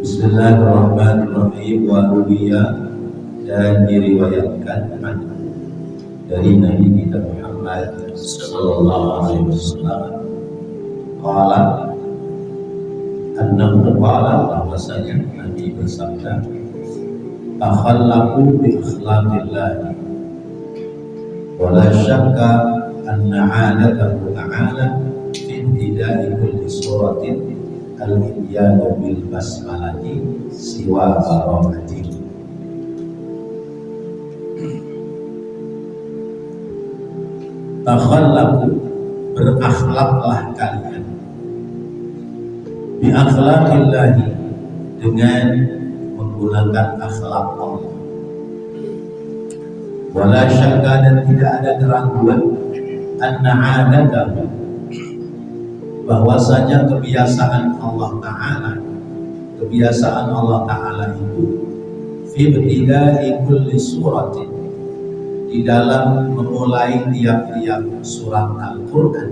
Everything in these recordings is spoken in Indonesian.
Bismillahirrahmanirrahim. Wa ruwiya, dan diriwayatkan dari Nabi kita Muhammad sallallahu alaihi wasallam qala annahu qala, bahwasanya Nabi bersabda, takhallaqu bi akhlaqillah wa la syakka anna 'adatahu ta'ala fi ibtida'i kulli suratin al-ibyanu bil basmalati siwa barakati. Takhallaqu, berakhlaklah kalian, bi akhlaqillahi, dengan menggunakan akhlak Allah. Wala syakka, dan tidak ada keraguan, anna 'adatahu, bahwasanya kebiasaan Allah Ta'ala, kebiasaan Allah Ta'ala itu fi ibtida'i kulli suratin, di dalam memulai tiap-tiap surat Al-Quran,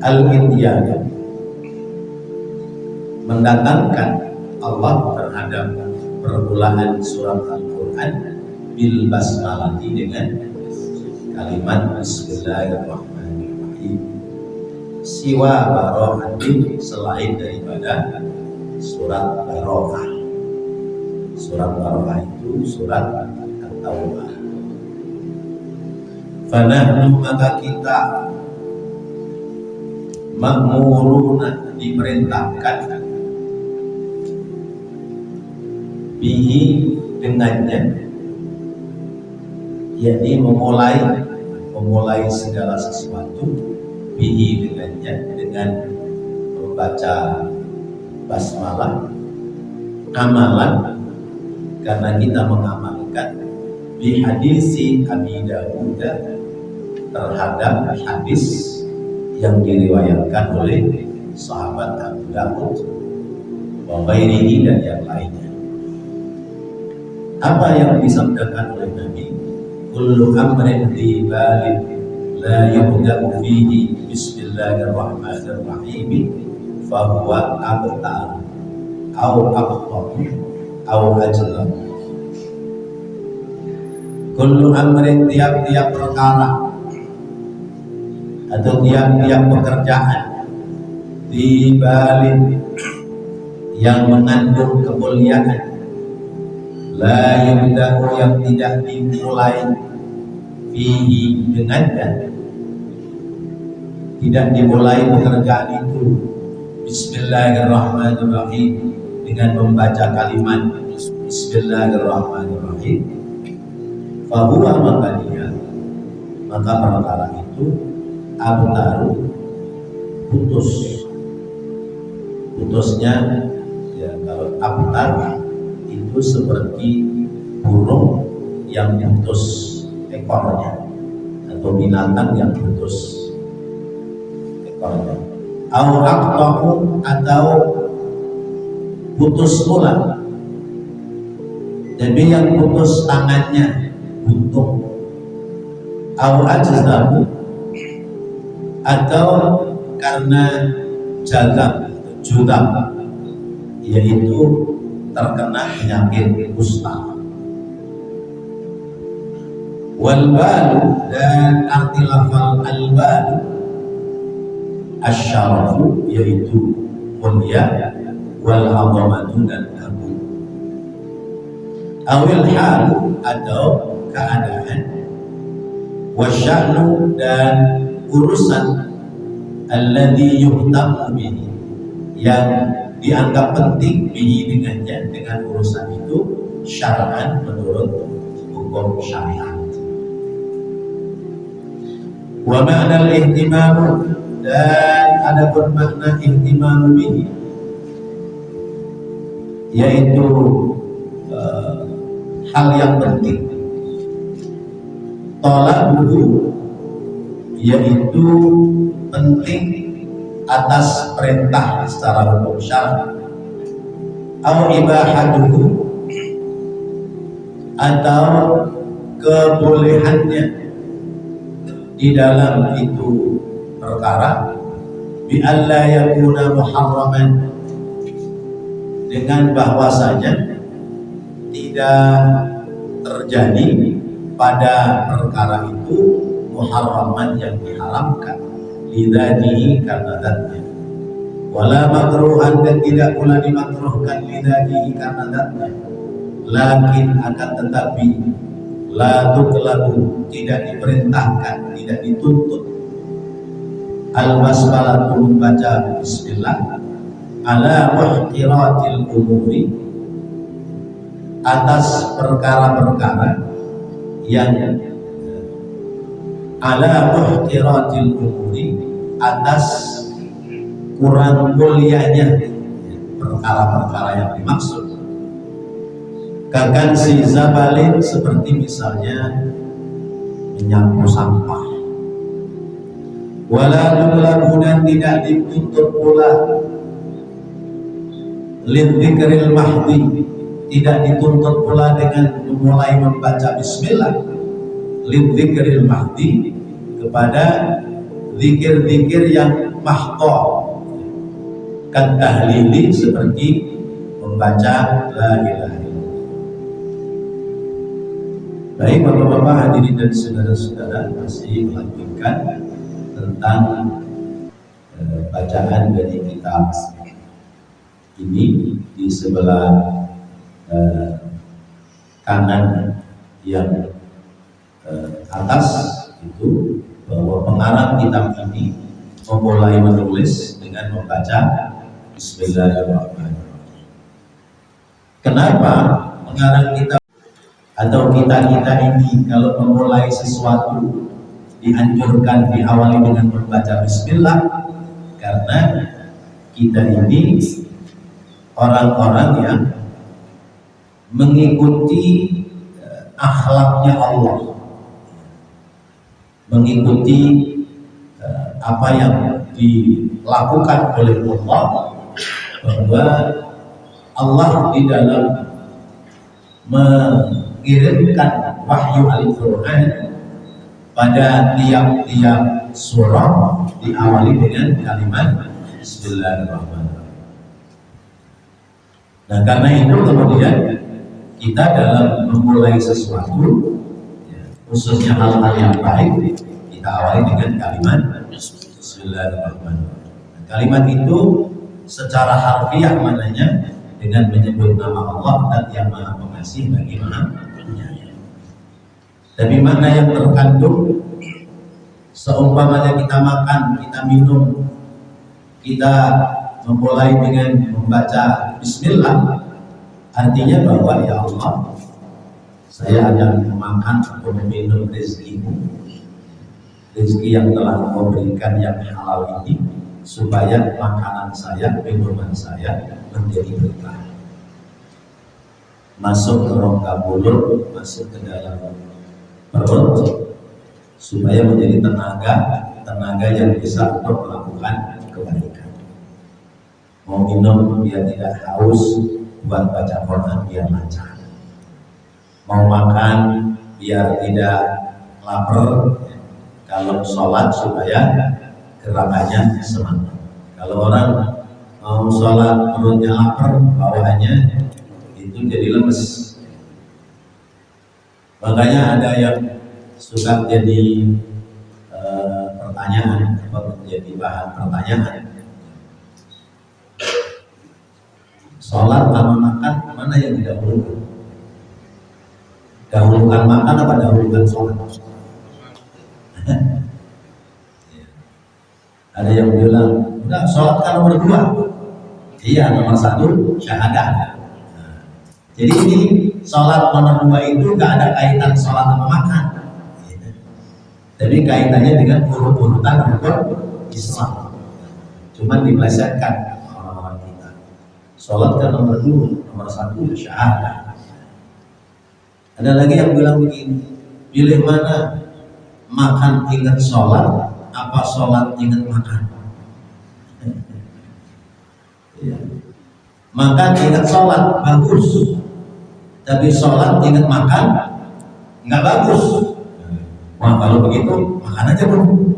al-ibyanu, mendatangkan Allah terhadap permulaan surat Al-Quran bil basmalati, dengan kalimat Bismillahirrahmanirrahim, siwa barokatin, selain daripada surat Barokah. Surat Barokah itu surat At-Taubah. Fanahnu, maka kita ma'muruna, diperintahkan, bihi, dengannya, yakni memulai segala sesuatu, bihi, dengannya, dengan membaca basmalah, amalan, karena kita mengamalkan bi hadisi Abi Dawud, terhadap hadis yang diriwayatkan oleh sahabat Abu Dawud wa ghairihi, dan yang lainnya. Apa yang disabdakan oleh Nabi? Kullu amrin di balin la yubda'u fihi bismillahirrahmanirrahim fahuwa abtar au aqtahu au ajlam. Kullu amrin, tiap-tiap perkara atau tiap-tiap pekerjaan, di balin, yang mengandung kemuliaan, la yubda'u, yang tidak dimulai, fihi, dengannya, tidak dimulai pekerjaan itu Bismillahirrahmanirrahim, dengan membaca kalimat Bismillahirrahmanirrahim, fahuwa, maka perkara itu abtaru, putusnya ya, kalau abtar itu seperti burung yang putus ekornya, atau binatang yang putus ekornya, au aqtahu, atau putus tulang, jadi yang putus tangannya buntung, au ajzamu, atau karena judam, yaitu terkena penyakit kusta. Wal balu, dan arti lafal al balu asyarafu, yaitu mulia, wal azamatu, dan agung. Awil halu, atau keadaan, wasya'nu, dan urusan, alladhi yuhtamu bihi, yang dianggap penting, bihi, dengannya, dengan urusan itu, syar'an, menurut hukum syariat. Wa ma'nal ihtimamu, dan adapun makna ihtimamu bihi, yaitu hal yang penting, talabuhu, yaitu penting atas perintah secara hukum syar'i, atau ibahaduhu, atau kebolehannya di dalam itu perkara, bi alla yakuna muharraman, dengan bahwasanya tidak terjadi pada perkara itu muharraman yang diharamkan lidzatihi karena zatnya, wala makruhan dan tidak pula dimakruhkan lidzatihi karena zatnya, lakin akan tetapi la tuqlabu tidak diperintahkan, tidak dituntut al-basmalatu membaca bismillah ala muhtiratil umuri atas perkara-perkara yang ala muhtiratil umuri atas kurang mulianya perkara-perkara yang dimaksud. Kagan si zabalin seperti misalnya menyapu sampah. Wala tutlabu dan tidak dituntut pula lidzikril mahdi, tidak dituntut pula dengan memulai membaca bismillah lidzikril mahdi kepada zikir-zikir yang mahdoh, kan tahlili seperti membaca la ilaha illallah. Baik bapak-bapak hadirin dan saudara-saudara, masih melanjutkan tentang bacaan dari kitab ini. Di sebelah kanan yang atas itu bahwa pengarang kitab ini memulai menulis dengan membaca Bismillahirrahmanirrahim. Kenapa pengarang kitab atau kita ini kalau memulai sesuatu dianjurkan diawali dengan membaca bismillah? Karena kita ini orang-orang yang mengikuti akhlaknya Allah, mengikuti apa yang dilakukan oleh Allah, bahwa Allah di dalam mengirimkan wahyu Al-Quran pada tiap-tiap surah diawali dengan kalimat Bismillahirrahmanirrahim. Nah, karena itu kemudian kita dalam memulai sesuatu, khususnya hal-hal yang baik, kita awali dengan kalimat Bismillahirrahmanirrahim. Kalimat itu secara harfiah maknanya dengan menyebut nama Allah dan yang Maha Pengasih bagi Maha Penyayang. Tapi makna yang terkandung seumpamanya kita makan, kita minum, kita memulai dengan membaca bismillah, artinya bahwa ya Allah, saya akan memakan atau meminum rezekimu, rezeki yang telah Engkau berikan yang halal ini, supaya makanan saya, minuman saya menjadi berkah, masuk ke rongga mulut, masuk ke dalam perut, supaya menjadi tenaga yang bisa untuk melakukan kebaikan. Mau minum biar tidak haus, buat baca Quran biar lancar. Mau makan biar tidak lapar, kalau sholat supaya gerakannya semangat. Kalau orang mau sholat perutnya lapar, bawaannya itu jadi lemes. Makanya ada yang suka jadi pertanyaan, menjadi bahan pertanyaan. Sholat sama makan, mana yang didahulukan? Dahulukan makan apa dahulukan sholat? Ada yang bilang, udah sholat kan nomor 2. Iya, nomor 1 syahadah. Jadi ini sholat nomor 2 itu gak ada kaitan sholat sama makan, tapi kaitannya dengan urut-urutan rukun Islam. Cuman dipelesetkan orang-orang kita. Sholat kan nomor 2, nomor 1 syahadah. Ada lagi yang bilang begini, pilih mana, makan ingat sholat, apa sholat ingat makan? Ya. Makan ingat sholat bagus, tapi sholat ingat makan nggak bagus. Wah, kalau begitu makan aja dulu.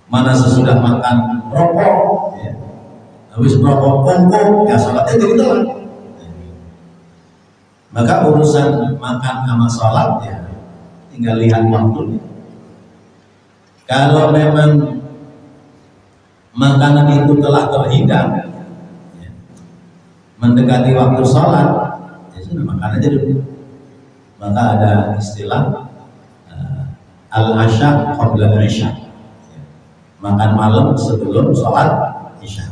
Mana sesudah makan rokok, ya. habis merokok kongko, ya sholatnya jadi telat. Maka urusan makan sama sholat ya tinggal lihat waktunya. Kalau memang makanan itu telah terhidang ya, mendekati waktu sholat, ya sudah makan aja dulu. Maka ada istilah al-asya qabla al-isya, makan malam sebelum sholat isya.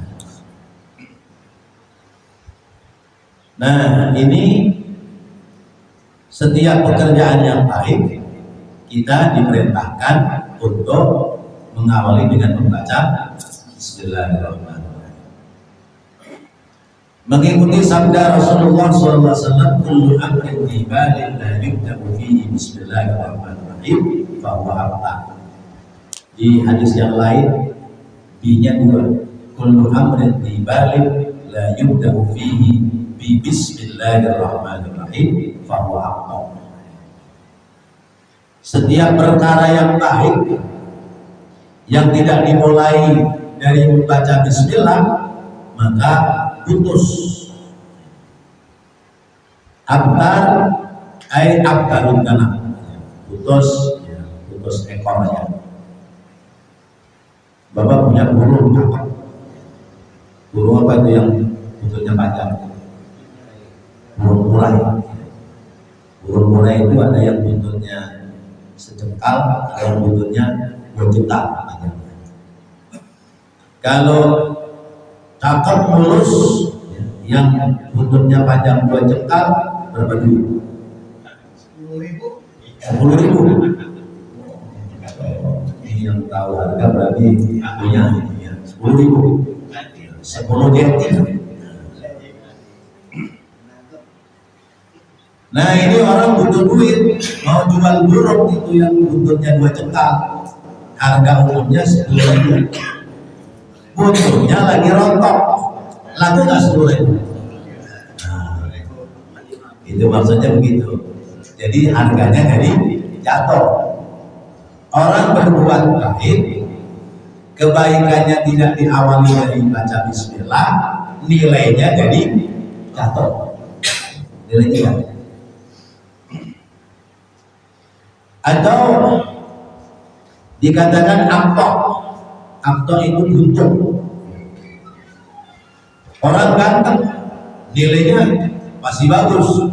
Nah, ini setiap pekerjaan yang baik kita diperintahkan untuk mengawali dengan membaca Bismillahirrahmanirrahim. Mengikuti sabda Rasulullah SAW, kullu amrin tibalin la yubda'u fihi Bismillahirrahmanirrahim fahuwa abtar. Di hadis yang lain B-nya 2, kullu amrin tibalin la yubda'u fihi bi Bismillahirrahmanirrahim fahuwa abtar. Setiap perkara yang baik yang tidak dimulai dari membaca bismillah maka putus. Abtar ay abtarun tanah, putus ya, putus ekornya. Bapak punya burung cakep. Burung apa itu yang buntutnya panjang? Burung murai. Burung murai itu ada yang buntutnya sejengkal, ada yang buntutnya 2 juta. Kalau cakep mulus yang buntutnya panjang 2 jengkal berapa duit? 10.000. Ini yang tahu harga berarti punya ya, 10.000. 10 jeti. Nah, ini orang butuh duit, mau jual burung itu yang buntutnya 2 jengkal, harga umumnya 10.000. Buntutnya lagi rontok, laku nggak 10.000? Nah, itu maksudnya begitu. Jadi harganya jadi jatuh. Orang berbuat baik, kebaikannya tidak diawali dari baca bismillah, nilainya jadi jatuh. Nilainya jatuh. Atau dikatakan amtok. Amtok itu buntung. Orang ganteng nilainya masih bagus.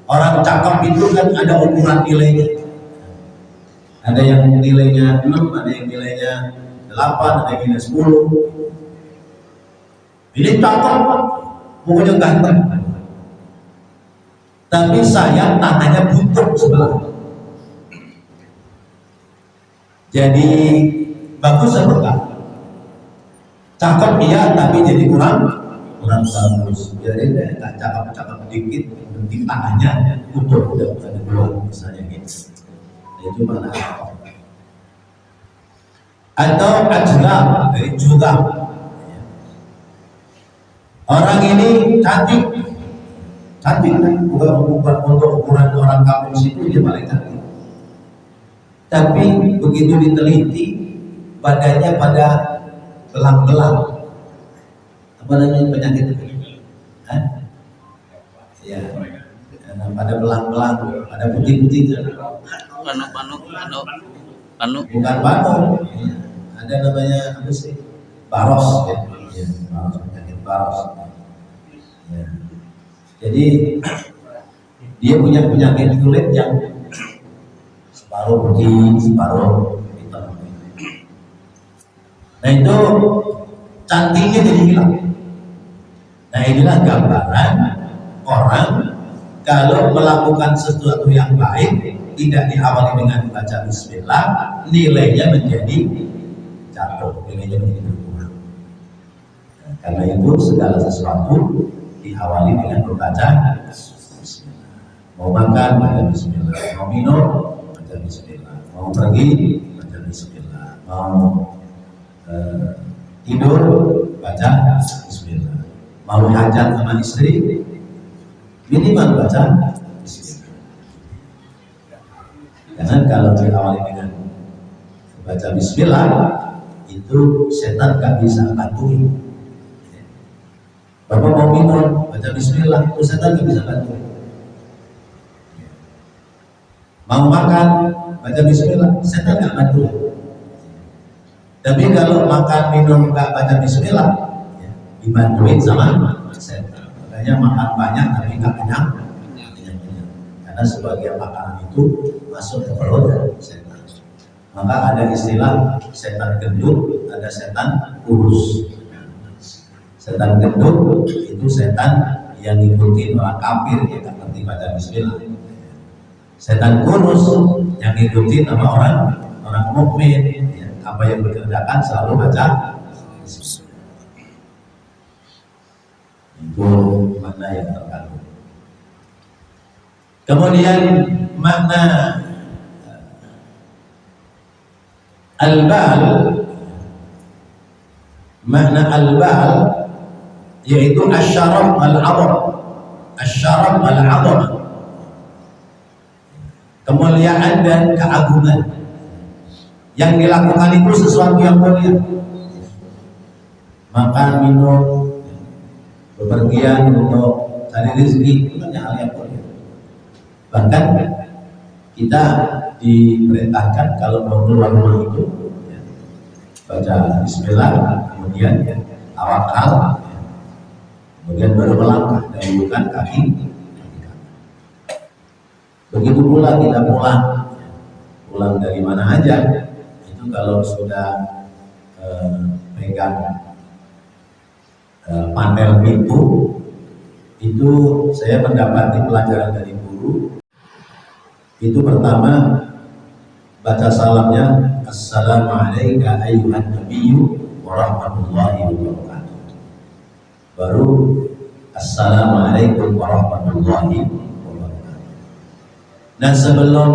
Orang cakep itu kan ada ukuran nilainya. Ada yang nilainya 6, ada yang nilainya 8, ada yang nilainya 10. Ini cakep, pokoknya ganteng. Tapi sayang tangannya buntung sebelah. Jadi bagus apa enggak? Cakep iya, tapi jadi kurang bagus. Jadi tak cakep dikit, penting tangannya udah ada 2 misalnya gitu. Itu mana? Atau ajram dari juga. Orang ini cantik kan? Bukan untuk ukuran orang kampung situ dia paling cantik. Tapi begitu diteliti badannya pada belang-belang. Apa namanya penyakit itu? Ya, pada belang-belang, pada putih-putih. Panu. Bukan panu. Ya. Ada namanya apa sih? Baros ya. Ya, baros, penyakit baros. Ya. Jadi dia punya penyakit kulit yang separuh putih, separuh hitam. Nah itu cantiknya jadi hilang. Nah inilah gambaran orang kalau melakukan sesuatu yang baik tidak diawali dengan baca bismillah, nilainya menjadi jatuh, nilainya menjadi berkurang. Nah, karena itu segala sesuatu diawali dengan membaca bismillah. Mau makan baca bismillah, mau minum baca bismillah, mau pergi baca bismillah, mau tidur baca bismillah, mau hajat sama istri minimal baca bismillah. Karena kalau diawali dengan baca bismillah itu setan gak bisa bantuin. Bapak mau minum, baca bismillah, itu setan nggak bisa bantu. Mau makan, baca bismillah, setan nggak bantu. Tapi kalau makan minum nggak baca bismillah, ya, dibantuin sama setan. Makanya makan banyak tapi nggak kenyang. Karena sebagian makanan itu masuk ke perut setan. Maka ada istilah setan gendut, ada setan kurus. Setan gendut itu setan yang ngikutin orang kafir yang tak ngerti baca bismillah. Setan kurus yang ngikutin sama orang mukmin, ya, apa yang dikerjakan selalu baca bismillah. Itu makna yang terkandung. Kemudian makna al-bal, makna al-bal yaitu asyaraf al-'azam, asyaraf al-'azam, kemuliaan dan keagungan. Yang dilakukan itu sesuatu yang mulia. Makan, minum, bepergian untuk cari rezeki itu kan hal yang mulia. Bahkan kita diperintahkan kalau mau keluar rumah itu ya, baca bismillah, kemudian tawakal, kemudian baru melangkah, dahulukan kaki. Begitu pula kita pulang dari mana aja, itu kalau sudah pegang panel pintu, itu saya mendapati pelajaran dari guru. Itu pertama baca salamnya, assalamualaikum ayyuhan nabiyyu warahmatullahi wabarakatuh. Baru assalamualaikum warahmatullahi wabarakatuh. Dan sebelum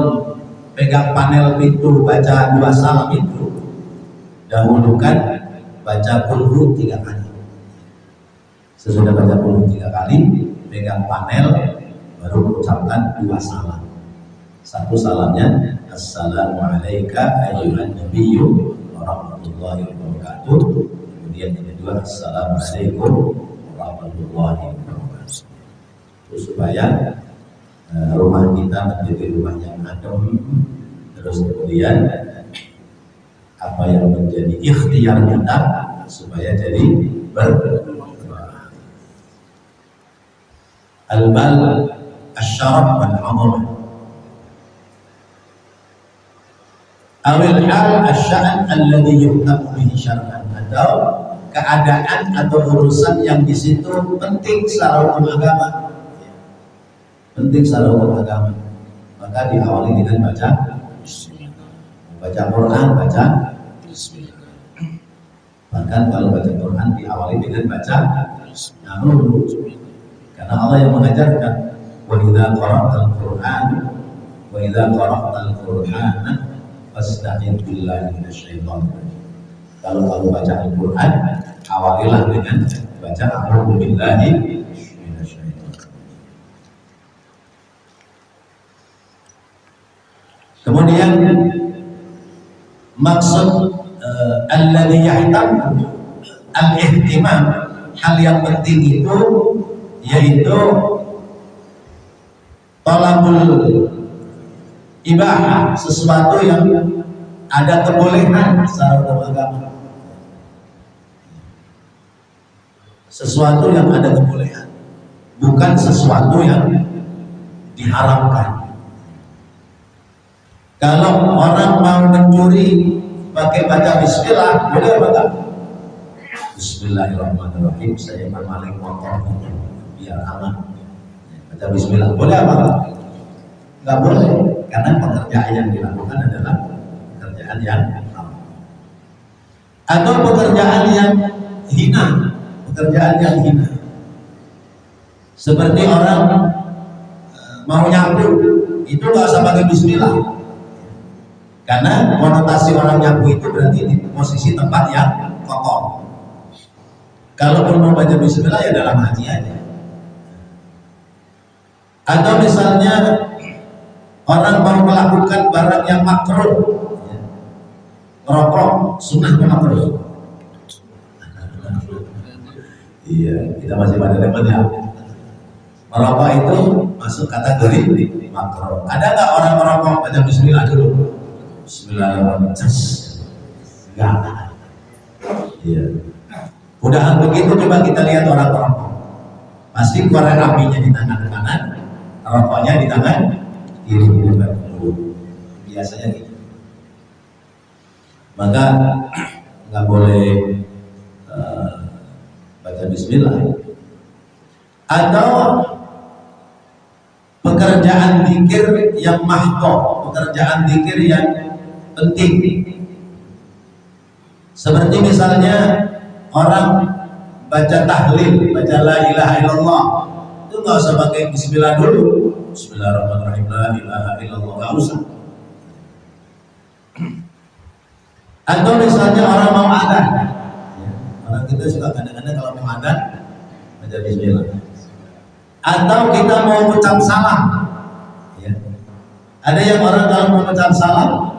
pegang panel pintu baca dua salam itu, dahulukan baca kulhu 3 kali. Sesudah baca kulhu 3 kali, pegang panel, baru mengucapkan 2 salam. Satu salamnya assalamualaikum ayyuhan nabiyyu warahmatullahi wabarakatuh. Kemudian yang kedua assalamualaikum warahmatullahi wabarakatuh. Itu supaya rumah kita menjadi rumah yang adem. Terus kemudian apa yang menjadi ikhtiar kita supaya jadi berdoa. Al-bal asyaraf wal 'azamah. Awil hal asya'n alladhi yuhtamu bihi syar'an, atau keadaan atau urusan yang di situ penting secara hukum agama. Penting secara hukum agama. Maka diawali dengan baca bismillah. Baca Quran, baca bismillah. Bahkan kalau baca Quran diawali dengan baca bismillah. Karena Allah yang mengajarkan wa idza qara'tal Qur'an wa idza qara'tal Qur'ana fasta'in billahi minasyaitonir rajim. Kalau kamu baca Al-Quran, awalilah dengan baca a'udzu billahi minasyaitonir rajim. Kemudian maksud alladzi yahtam al-ihtimam, hal yang penting itu yaitu talabul ibahah, sesuatu yang ada kebolehan secara hukum agama. Sesuatu yang ada kebolehan, bukan sesuatu yang diharamkan. Kalau orang mau mencuri pakai baca bismillah, boleh apa enggak? Bismillahirrahmanirrahim, saya bermaling motor biar aman. Baca bismillah, boleh apa enggak? Enggak boleh. Karena pekerjaan yang dilakukan adalah pekerjaan yang haram atau pekerjaan yang hina, seperti orang mau nyapu itu nggak usah pakai bismillah, karena konotasi orang nyapu itu berarti di posisi tempat yang kotor. Kalaupun mau baca bismillah ya dalam hati aja. Atau misalnya orang mau melakukan barang yang makruh, rokok, sunnah makruh. Iya, kita masih pada demennya. Merokok itu masuk kategori makruh. Ada nggak orang merokok baca Bismillah dulu? Bismillahirrahmanirrahim. Enggak. Iya. Mudahan begitu, coba kita lihat orang merokok. Pasti korek apinya di tangan kanan, rokoknya di tangan kiri. Biasanya gitu. Maka nggak boleh baca Bismillah. Atau pekerjaan zikir yang mahdoh, pekerjaan zikir yang penting. Seperti misalnya orang baca tahlil, baca la ilaha illallah, itu nggak usah pakai Bismillah dulu. Bismillahirrahmanirrahim, la ilaha illallah, nggak usah. Atau misalnya orang mau adzan, orang kita suka kadang-kadang kalau mau adzan baca Bismillah. Atau kita mau ucap salam, ya. Ada yang orang kalau mau ucap salam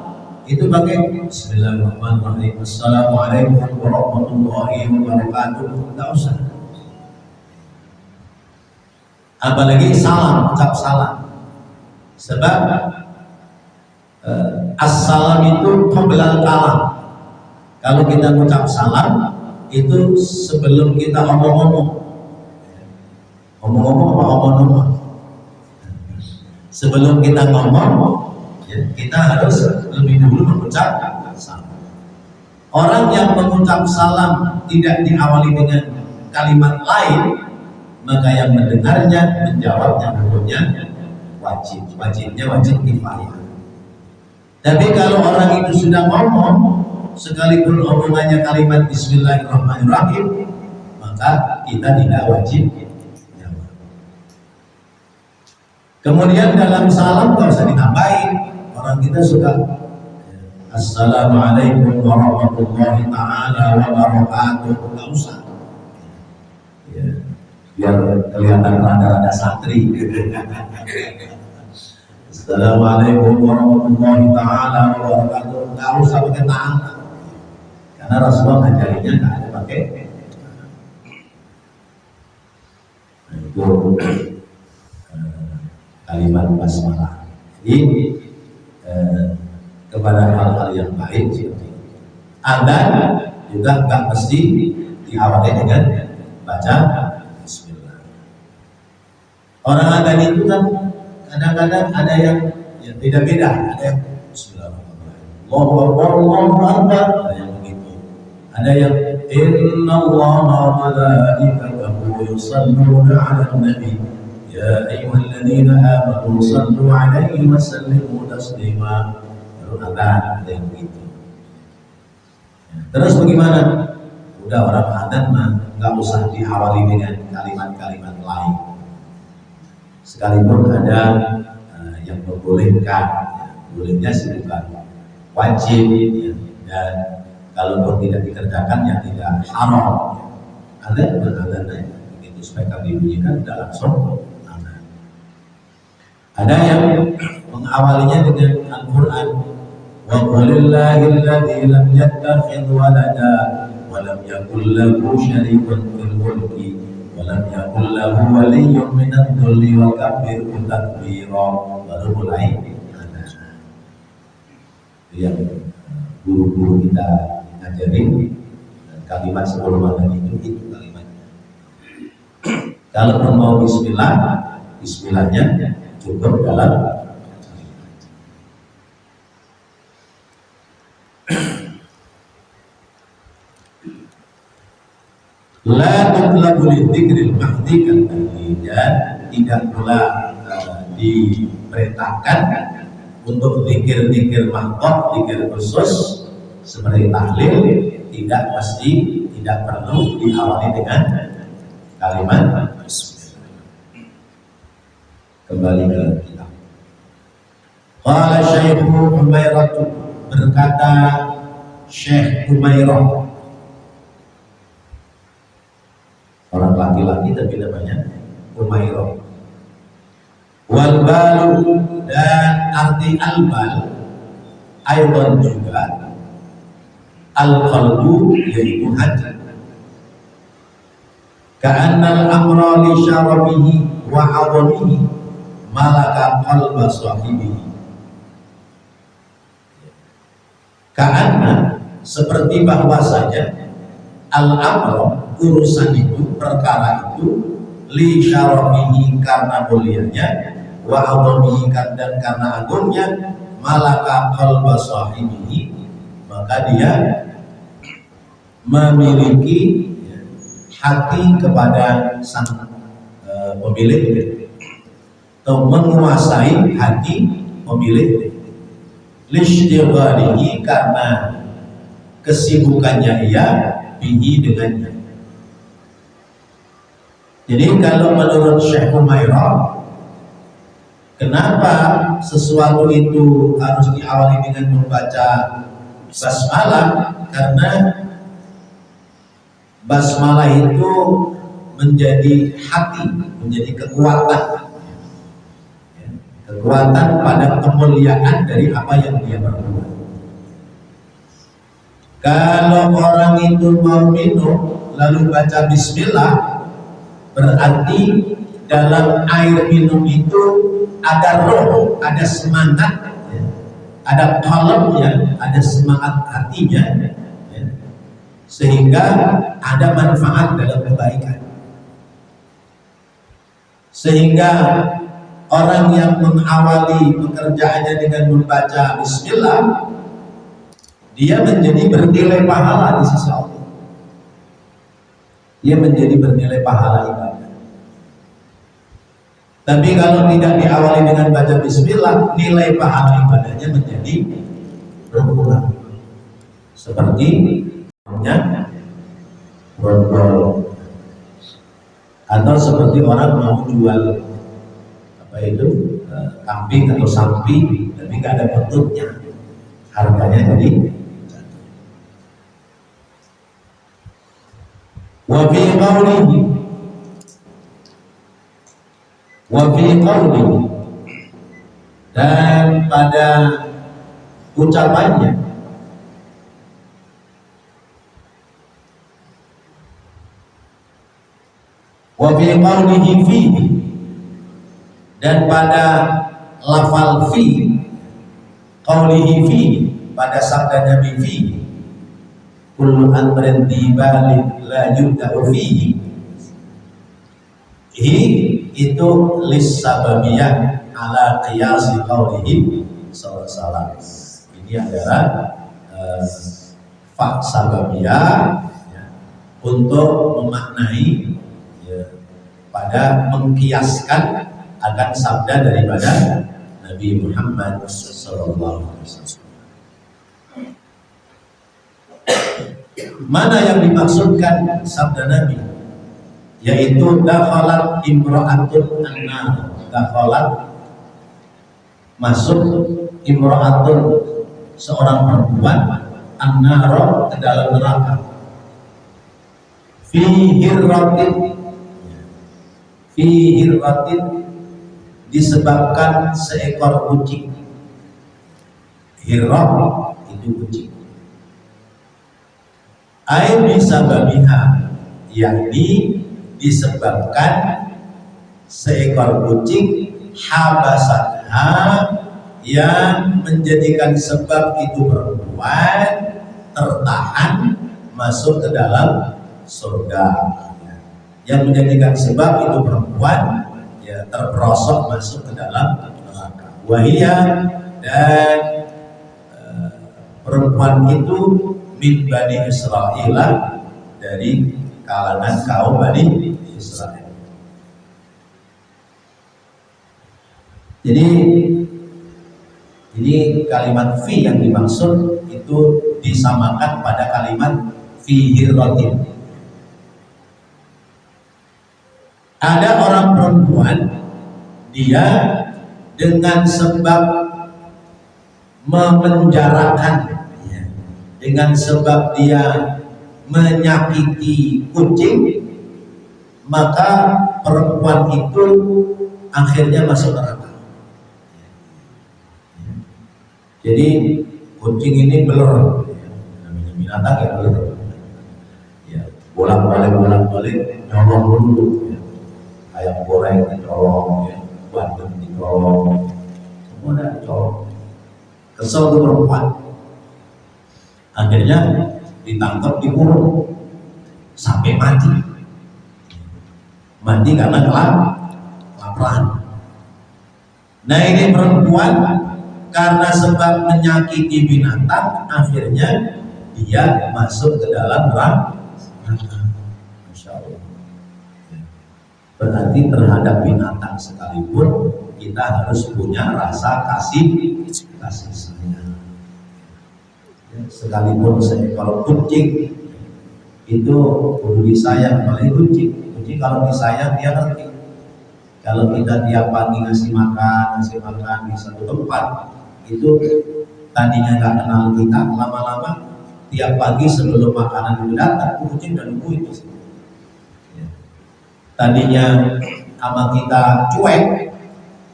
itu pakai Bismillahirrahmanirrahim, Assalamualaikum warahmatullahi wabarakatuh, nggak usah. Apalagi salam, ucap salam. Sebab assalam itu qoblal kalam. Kalau kita ucap salam itu sebelum kita omong-omong apa omong-omong. Sebelum kita ngomong, ya, kita harus lebih dulu mengucap salam. Orang yang mengucap salam tidak diawali dengan kalimat lain, maka yang mendengarnya menjawabnya hukumnya wajib. Wajibnya wajib kifayah. Tapi kalau orang itu sudah ngomong, sekalipun omongannya kalimat Bismillahirrahmanirrahim, maka kita tidak wajib. Kemudian dalam salam nggak usah ditambahin. Orang kita suka Assalamualaikum warahmatullahi taala wabarakatuh, nggak usah. Ya, biar kelihatan rada-rada santri. Assalamualaikum warahmatullahi taala wabarakatuh, nggak usah pakai ta'ala. Karena Rasulullah ngajarinya nggak ada pakai. Nah, itu kalimat basmalah. Jadi kepada hal-hal yang baik seperti itu. Adzan juga nggak mesti diawali dengan baca Bismillah. Orang adzan itu kan kadang-kadang ada yang beda-beda, ada yang Bismillahirrahmanirrahim, Allahu Akbar, Allahu Akbar, ada yang begitu. Ada yang Innallaha wa malaikatahu yusholluna 'alan nabi ya ayyuhalladzina amanu shallu 'alaihi wa sallimu taslima. Baru adzan, ada yang begitu. Terus bagaimana? Udah orang adzan mah nggak usah diawali dengan kalimat-kalimat lain. Sekalipun ada yang membolehkan, bolehnya sih bukan wajib, ya. Dan kalaupun tidak dikerjakan ya tidak haram. Ada benar-benar begitu supaya kami bunyikan tidak langsung. Ada yang mengawalinya dengan Al-Quran. Wa qulillahilladzi lam yattakhidh walada wa lam yakul lahu syarikun fil mulki wa lam yakul lahu waliyyun minadh dhulli wa kabbirhu takbira. Baru mulai yang guru-guru kita ngajarin kalimat sebelum adzan itu kalimatnya. Kalau mau bismillah, bismillahnya cukup dalam la tutlabu lidzikril mahdi kan tadi, dan tidak pula diperintahkan untuk zikir-zikir mahdoh, zikir khusus seperti tahlil, tidak mesti, tidak perlu diawali dengan kalimat bismillah. Kembali ke kitab. Qala Syekh Umairah, berkata Syekh Umairah, orang laki-laki tapi namanya Umairah. Wal balu, dan arti al-bal aydan juga al-qalbu, yaitu hati. Ka'annal amra li syarafihi wa 'azamihi malaka qalba sahibihi. Ka'anna, seperti bahwasanya al-amra, urusan itu, perkara itu, li syarafihi, karena mulianya, wa 'azamihi, dan karena agungnya, malaka qalba sahibihi, maka dia memiliki hati kepada sang pemilik, atau menguasai hati pemilik, lishtighalihi, karena kesibukannya ia bihi, dengannya. Jadi kalau menurut Syekh Humairah, kenapa sesuatu itu harus diawali dengan membaca basmalah? Karena basmalah itu menjadi hati, menjadi kekuatan pada kemuliaan dari apa yang dia perbuat. Kalau orang itu mau minum lalu baca bismillah, berarti dalam air minum itu ada roh, ada semangat, ada qalbnya, ada semangat hatinya, sehingga ada manfaat dalam kebaikan. Sehingga orang yang mengawali pekerjaannya dengan membaca bismillah, dia menjadi bernilai pahala di sisi Allah. Dia menjadi bernilai pahala ibadah. Tapi kalau tidak diawali dengan baca bismillah, nilai pahala ibadahnya menjadi berkurang. Seperti brodol, atau seperti orang mau jual kambing atau sapi, tapi nggak ada bentuknya, harganya jadi. Wa fi qawlihi, dan pada ucapannya, wa fi qawlihi fihi, dan pada lafal fi, qawlihi fi, pada sabda Nabi fi, kullu amrin dibalik la yubda'u fihi, hi itu lis sababiyah ala qiyasi qawlihi sallallahu. Ini adalah fa sababiyah, untuk memaknai, pada mengkiaskan akan sabda daripada Nabi Muhammad sallallahu alaihi wasallam. Mana yang dimaksudkan sabda Nabi? Yaitu dakhalat imra'atun annar, dakhalat, masuk, imra'atun, seorang perempuan, annar, ke dalam neraka, fi hirratin, disebabkan seekor kucing. Hirrat itu kucing. Ai bisa babiha, yakni disebabkan seekor kucing, habasatha, yang menjadikan sebab itu perempuan tertahan masuk ke dalam surga. Yang menjadikan sebab itu perempuan terperosok masuk ke dalam neraka. Wahia, dan perempuan itu min Bani Israel, dari kalangan kaum Bani Israel. Jadi ini kalimat fi yang dimaksud itu disamakan pada kalimat fi hirratin. Ada orang perempuan, dia dengan sebab memenjarakan, dengan sebab dia menyakiti kucing, maka perempuan itu akhirnya masuk neraka. Jadi kucing ini beler, namanya binatang ya beler. Ya, bolak-balik nyolong dulu ya. Ayam goreng dicolong ya, bandeng dicolong, semua ada dicolong. Kesel tuh perempuan, akhirnya ditangkap, dikurung sampai mati karena kelaparan. Nah ini perempuan karena sebab menyakiti binatang, akhirnya dia masuk ke dalam neraka. Masya Allah. Berarti terhadap binatang sekalipun kita harus punya rasa kasih sayang. Sekalipun seekor kucing itu perlu disayang, apalagi kucing kalau disayang dia ngerti. Kalau kita tiap pagi ngasih makan di satu tempat, itu tadinya nggak kenal kita, lama-lama tiap pagi sebelum makanan itu datang, kucing dan nunggu itu. Tadinya sama kita cuek,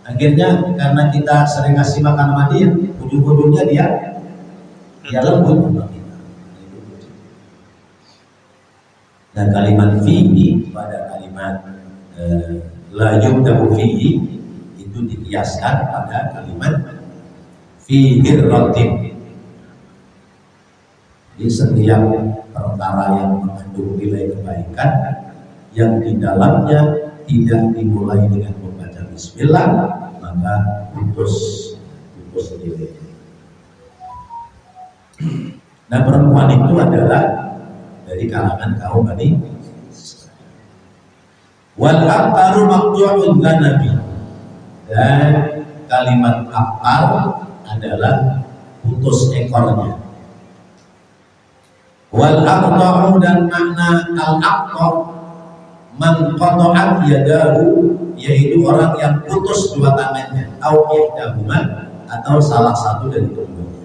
akhirnya karena kita sering ngasih makan sama dia, ujung-ujungnya dia lembut sama kita. Dan kalimat fihi pada kalimat la yubda'u fihi itu dikiaskan pada kalimat fihi ratib. Jadi setiap perkara yang mengandung nilai kebaikan yang di dalamnya tidak dimulai dengan membaca bismillah, maka putus nilai. Nah perempuan itu adalah dari kalangan kaum Bani wal aqtaru maqtu'un dzanabi, dan kalimat aqtar adalah putus ekornya. Wal aqta'u, dan makna al aqtar man qata'at yadahu, yaitu orang yang putus dua tangannya, au ihdahuma, atau salah satu dari keduanya.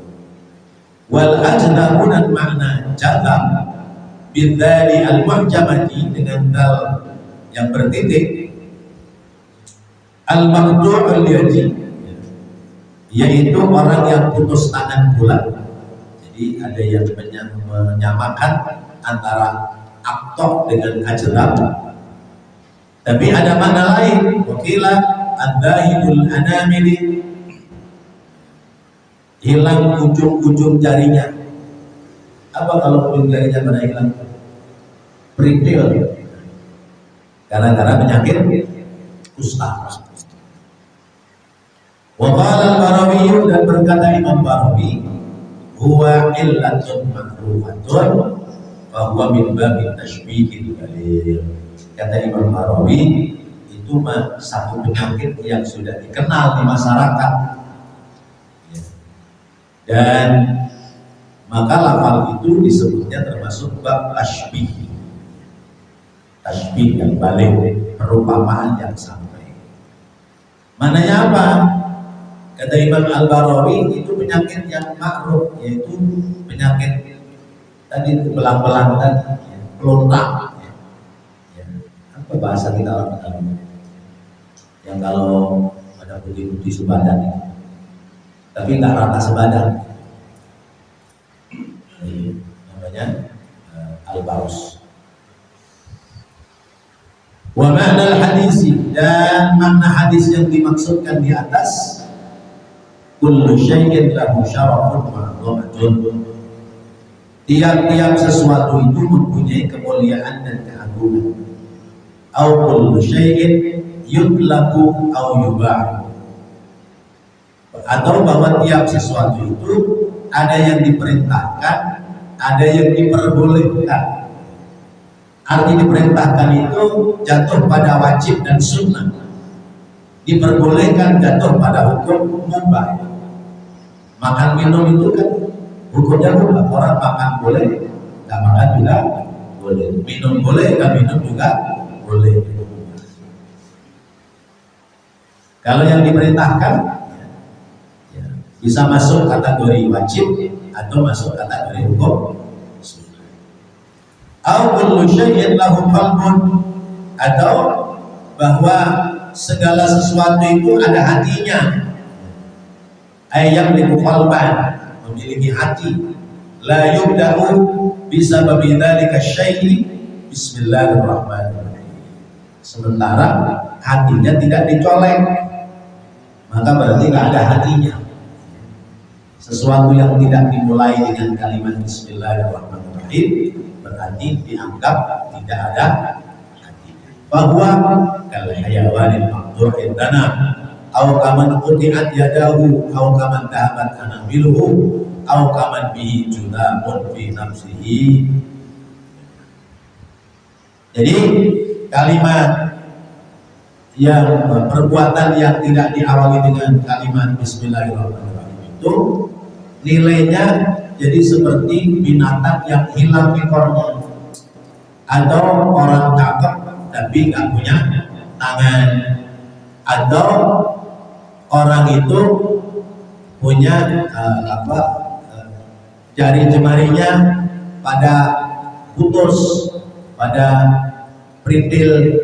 Wal ajdamu, dan makna jadam bidzali al mu'jamati, dengan dal yang bertitik, al maqtu'ul yadi, yaitu orang yang putus tangan pula. Jadi ada yang menyamakan antara aqta dengan ajram, tapi ada makna lain. Wakila adzahibul anamili, hilang ujung-ujung jarinya. Apa kalau ujung jarinya pada hilang? Perintil, gara-gara penyakit kusta. Wa qala al-Barawi, dan berkata Imam Barawi, huwa illatun ma'rufatun fa huwa min babi tashbihil baligh. Kata Imam Barawi, itu satu penyakit yang sudah dikenal di masyarakat, dan maka lafal itu disebutnya termasuk bab tashbih yang balik, perumpamaan yang sampai. Mananya apa? Kata Imam Al-Barawi, itu penyakit yang makruf, yaitu penyakit tadi itu belang-belang tadi, pelontak. Apa bahasa kita orang yang kalau ada putih-putih sebadan, tapi nggak rata sebadan, namanya al-barus. Wa ma'na al-hadisi, dan makna hadis yang dimaksudkan di atas, kullu syai'in lahu syarafun ma'dhamatun, tiap-tiap sesuatu itu mempunyai kemuliaan dan keagungan. Au kullu syai'in yutlaku au yubah, atau bahwa tiap sesuatu itu ada yang diperintahkan, ada yang diperbolehkan. Arti diperintahkan itu jatuh pada wajib dan sunnah, diperbolehkan jatuh pada hukum mubah. Makan minum itu kan hukumnya mubah, orang makan boleh, nggak makan juga boleh. Minum boleh, nggak minum juga boleh. Kalau yang diperintahkan bisa masuk kategori wajib atau masuk kategori hukum. Au kullu syai'in lahu qalbun, atau bahwa segala sesuatu itu ada hatinya. Ayam qalban, memiliki hati. La yubda'u bisa babi dzalika syai'i, Bismillahirrahmanirrahim. Sementara hatinya tidak dicolek, maka berarti nggak ada hatinya. Sesuatu yang tidak dimulai dengan kalimat Bismillahirrahmanirrahim berarti dianggap tidak ada hati. Bahwa kal hayawanil maqdu'in dana au kaman quti'at yadahu au kaman dhahabat anamiluhu au kaman bihi junamun fi nafsihi. Jadi kalimat yang perbuatan yang tidak diawali dengan kalimat Bismillahirrahmanirrahim itu nilainya jadi seperti binatang yang hilang ekornya, atau orang cakep tapi nggak punya tangan, atau orang itu punya jari jemarinya pada putus, pada perintil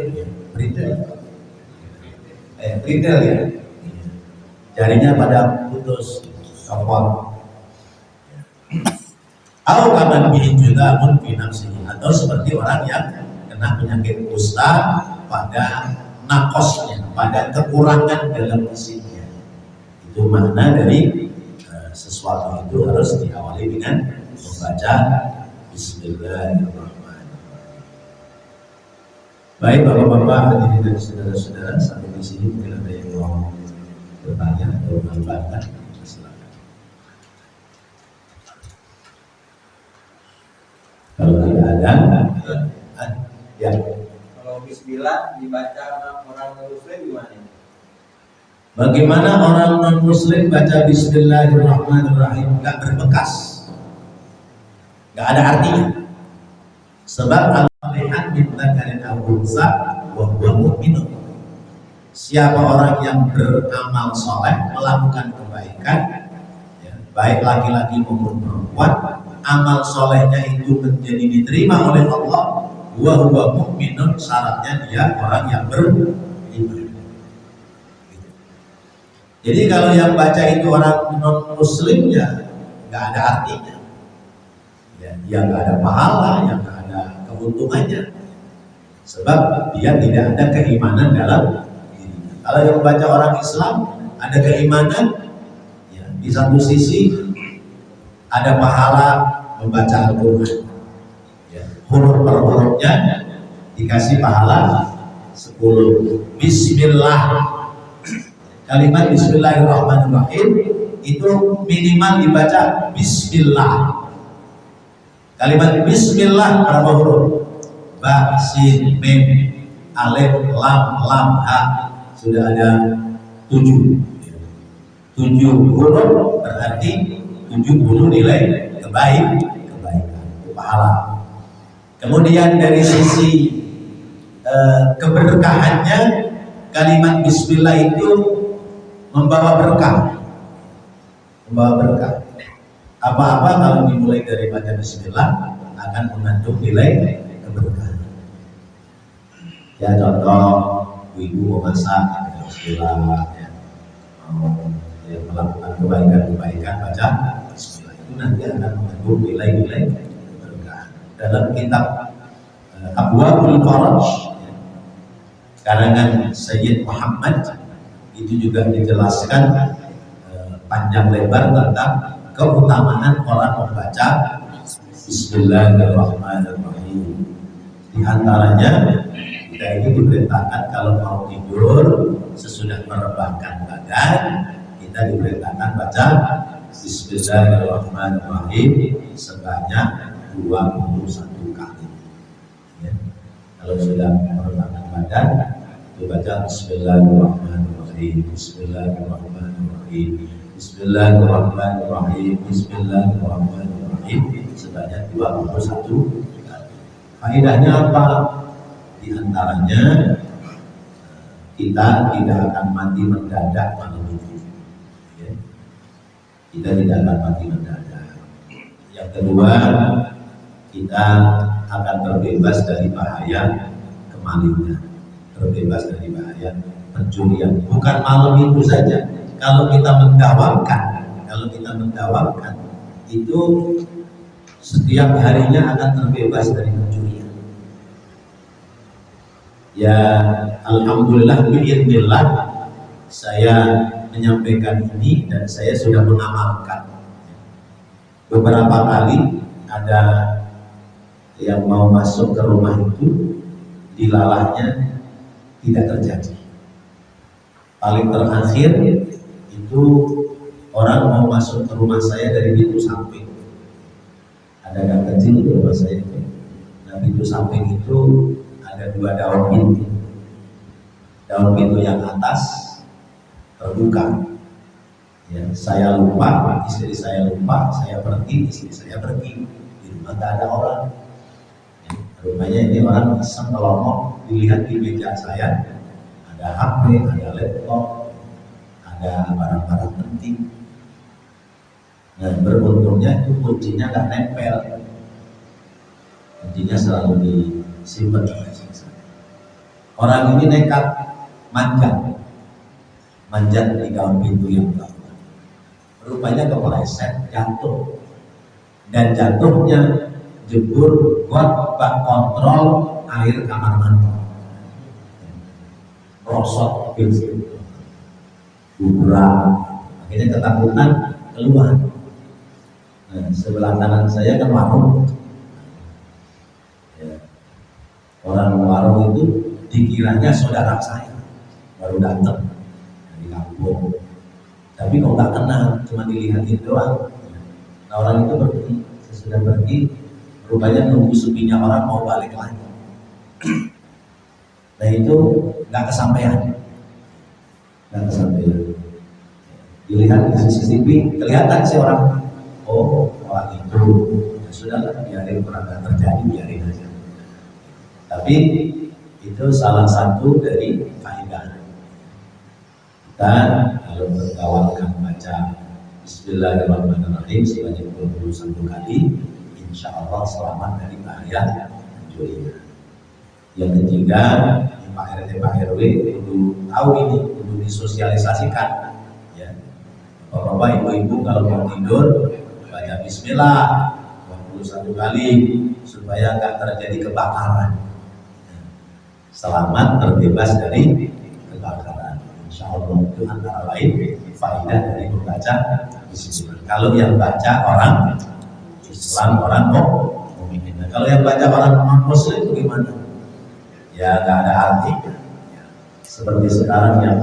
ya, jarinya pada putus, copot. Au kaman bihi judamun fi nafsihi, atau seperti orang yang kena penyakit kusta pada nakosnya, pada kekurangan dalam fisiknya. Itu makna dari sesuatu itu harus diawali dengan membaca Bismillahirrahmanirrahim. Baik bapak-bapak, hadirin dan saudara-saudara, sampai di sini mungkin ada yang mau bertanya atau menambahkan. Kalau tidak ada, ya. Kalau Bismillah dibaca orang non-Muslim gimana? Bagaimana orang non-Muslim baca Bismillahirrahmanirrahim nggak berbekas, nggak ada artinya. Sebab al-Fatihah minta karin al-Unsa wa huwa mu'minun. Siapa orang yang beramal soleh, melakukan kebaikan, ya, baik laki-laki maupun perempuan, amal solehnya itu menjadi diterima oleh Allah, wa huwa mu'minun, syaratnya dia orang yang beriman. Jadi kalau yang baca itu orang non muslimnya nggak ada artinya, ya, yang nggak ada pahala, yang nggak ada keuntungannya, sebab dia tidak ada keimanan dalam dirinya. Kalau yang baca orang Islam ada keimanan, ya, di satu sisi ada pahala membaca Al-Quran, ya, huruf per hurufnya dikasih pahala 10. Bismillah, kalimat Bismillahirrahmanirrahim itu minimal dibaca Bismillah. Kalimat Bismillah berapa huruf? Ba, sin, mim, alif, lam, ha, sudah ada 7. 7 huruf berarti 70 nilai kebaikan, pahala. Kemudian dari sisi keberkahannya, kalimat Bismillah itu membawa berkah. Apa-apa kalau dimulai dari baca Bismillah akan mengandung nilai keberkahan. Ya, contoh ibu mau masak, Bismillah, ya, ya, melakukan kebaikan baca Bismillah, itu nanti akan mengandung nilai-nilai keberkahan. Dalam kitab Abwaabul Faraj, ya, karangan Sayyid Muhammad, itu juga dijelaskan panjang lebar tentang keutamaan orang membaca Bismillahirrahmanirrahim. Di antaranya kita ini diperintahkan kalau mau tidur sesudah merebahkan badan, kita diperintahkan baca Bismillahirrahmanirrahim sebanyak 21 kali. Ya. Kalau sudah merebahkan badan, itu baca Bismillahirrahmanirrahim, Bismillahirrahmanirrahim, Bismillahirrahmanirrahim, Bismillahirrahmanirrahim sebanyak 21 kali. Faedahnya apa? Di antaranya kita tidak akan mati mendadak malam itu, ya. Kita tidak akan mati mendadak. Yang kedua, kita akan terbebas dari bahaya kemalingan, terbebas dari bahaya pencurian. Bukan malam itu saja. Kalau kita mendawamkan itu setiap harinya akan terbebas dari pencurian. Ya, alhamdulillah biidznillah saya menyampaikan ini dan saya sudah mengamalkan. Beberapa kali ada yang mau masuk ke rumah itu, dilalahnya tidak terjadi. Paling terakhir itu orang mau masuk ke rumah saya dari pintu samping. Ada gang kecil di rumah saya itu. Nah, pintu samping itu ada 2 daun pintu. Daun pintu yang atas terbuka. Ya, saya lupa, istri saya lupa, saya pergi, istri saya pergi. Di rumah tak ada orang. Ya, rupanya ini orang iseng melongok, dilihat di meja saya. Ada HP, ada laptop, ada barang-barang penting. Nah, beruntungnya itu kuncinya nggak nempel. Kuncinya selalu disimpan. Orang ini nekat manjat di daun pintu yang pertama. Rupanya kepleset, jatuh. Dan jatuhnya jebur got bak kontrol air kamar mandi. Rosot pintu. Buram. Akhirnya ketakutan keluar. Nah, sebelah kanan saya kan warung. Ya. Orang warung itu dikiranya saudara saya baru datang dari kampung, tapi kok nggak kenal, cuma dilihatin doang. Nah, orang itu pergi, sesudah pergi, rupanya nunggu sepinya orang mau balik lagi. Nah, itu nggak kesampaian. Dilihat di CCTV, kelihatan sih orang. Oh, orang itu ya sudahlah, biarin orang nggak terjadi, biarin aja. Tapi itu salah satu dari faedah. Dan kalau berkawan akan baca Bismillahirrahmanirrahim sebanyak 21 kali, insya Allah selamat dari bahaya pencurian. Yang ketiga, Pak RT Pak RW perlu tahu ini, perlu disosialisasikan. Ya, Bapak Ibu kalau mau tidur baca Bismillah 21 kali supaya nggak terjadi kebakaran. Selamat terbebas dari kebakaran. Insya Allah itu antara lain faedah dari membaca Bismillah. Kalau yang baca orang Islam, orang mukmin. Nah, kalau yang baca orang non Muslim itu gimana? Ya nggak ada artinya. Seperti sekarang yang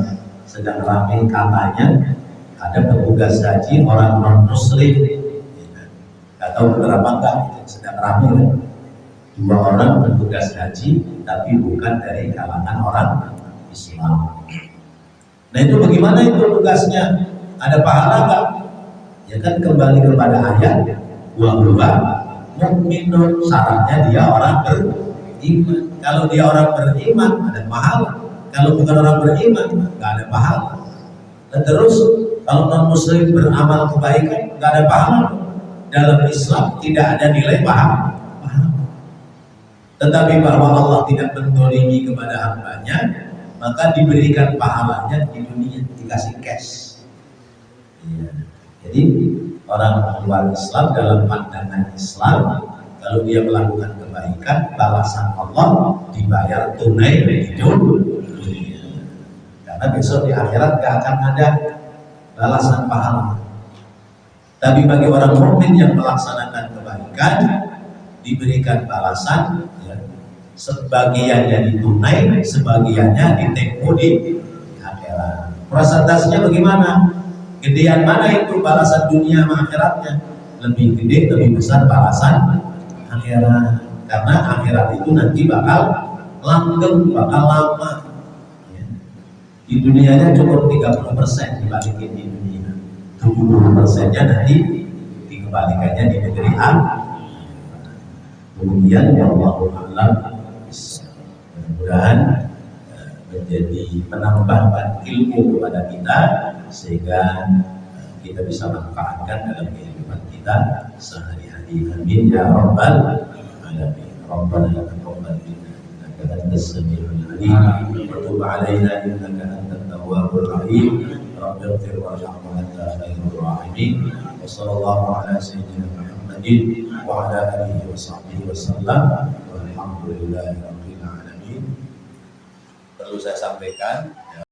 sedang ramai katanya ada petugas haji orang non Muslim. Nggak tahu berapa enggak, sedang ramai kan? 2 orang petugas haji tapi bukan dari kalangan orang Islam. Nah, itu bagaimana itu tugasnya? Ada pahala enggak? Ya kan kembali kepada ayat wa mukminun, syaratnya dia orang beriman. Kalau dia orang beriman ada pahala. Kalau bukan orang beriman enggak ada pahala. Dan terus kalau non muslim beramal kebaikan enggak ada pahala. Dalam Islam tidak ada nilai pahala. Tetapi bahwa Allah tidak mendolimi kepada hambanya, maka diberikan pahalanya di dunia, dikasih cash. Ya. Jadi orang luar Islam dalam pandangan Islam, kalau dia melakukan kebaikan, balasan Allah dibayar tunai di dunia. Karena besok di akhirat gak akan ada balasan pahala. Tapi bagi orang mukmin yang melaksanakan kebaikan, diberikan balasan. Sebagiannya ditunai, sebagiannya ditempo di akhirat. Prosentasenya bagaimana? Gedean mana itu balasan dunia sama akhiratnya? Lebih gede, lebih besar balasan akhirat. Karena akhirat itu nanti bakal langgeng, bakal lama. Ya. Di dunianya cukup 30% dibalikin di dunia. 70%-nya nanti dikembalikannya di negeri akhirat. Kemudian ya Allahu a'lam, mudah-mudahan menjadi penambahkan ilmu kepada kita sehingga kita bisa manfaatkan dalam kehidupan kita sehari-hari. Amin ya rabbal alamin. Rabbana taqabbal minna innaka antas samiul alim wa tub 'alaina innaka antat tawwabur rahim. Rabbighfir warhamna anta khairur rahimin. Wa sallallahu ala sayyidina Muhammadin wa ala alihi wa sahbihi wa sallam. Walhamdulillahi rabbil alamin. perlu saya sampaikan. Ya.